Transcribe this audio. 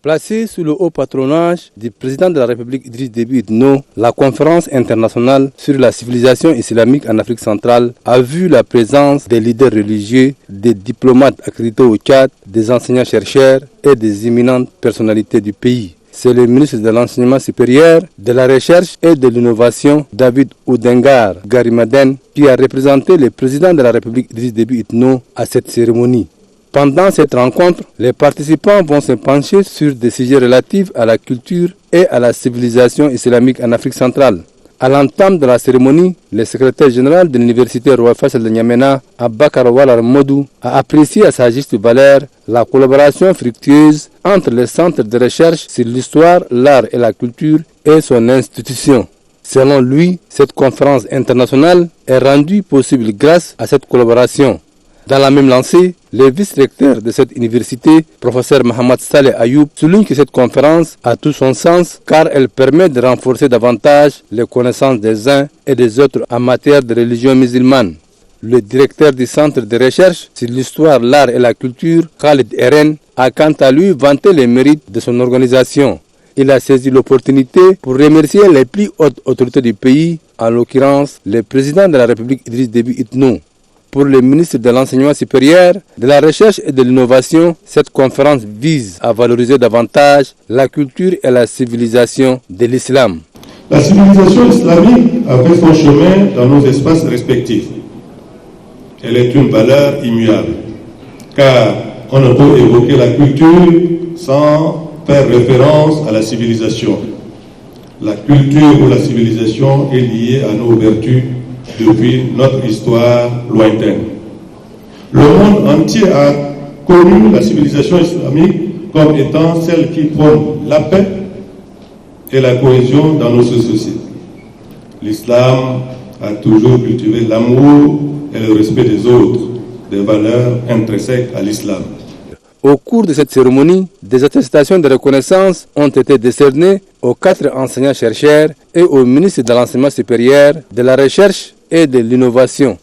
Placée sous le haut patronage du président de la République Idriss Déby Itno, la conférence internationale sur la civilisation islamique en Afrique centrale a vu la présence des leaders religieux, des diplomates accrédités au Tchad, des enseignants-chercheurs et des éminentes personnalités du pays. C'est le ministre de l'Enseignement supérieur, de la Recherche et de l'Innovation, David Oudengar Garimaden, qui a représenté le président de la République Idriss Déby Itno à cette cérémonie. Pendant cette rencontre, les participants vont se pencher sur des sujets relatifs à la culture et à la civilisation islamique en Afrique centrale. À l'entame de la cérémonie, le secrétaire général de l'université Roi Faisal de N'Djamena, Abakar Walar Modou, a apprécié à sa juste valeur la collaboration fructueuse entre le centre de recherche sur l'histoire, l'art et la culture et son institution. Selon lui, cette conférence internationale est rendue possible grâce à cette collaboration. Dans la même lancée, le vice-recteur de cette université, professeur Mohamed Saleh Ayoub, souligne que cette conférence a tout son sens car elle permet de renforcer davantage les connaissances des uns et des autres en matière de religion musulmane. Le directeur du centre de recherche sur l'histoire, l'art et la culture, Khalid Eren, a quant à lui vanté les mérites de son organisation. Il a saisi l'opportunité pour remercier les plus hautes autorités du pays, en l'occurrence le président de la République Idriss Déby Itno. Pour le ministre de l'Enseignement supérieur, de la Recherche et de l'Innovation, cette conférence vise à valoriser davantage la culture et la civilisation de l'islam. La civilisation islamique a fait son chemin dans nos espaces respectifs. Elle est une valeur immuable, car on ne peut évoquer la culture sans faire référence à la civilisation. La culture ou la civilisation est liée à nos vertus depuis notre histoire lointaine. Le monde entier a connu la civilisation islamique comme étant celle qui prône la paix et la cohésion dans nos sociétés. L'islam a toujours cultivé l'amour et le respect des autres, des valeurs intrinsèques à l'islam. Au cours de cette cérémonie, des attestations de reconnaissance ont été décernées aux 4 enseignants-chercheurs et au ministre de l'Enseignement supérieur, de la Recherche et de l'Innovation.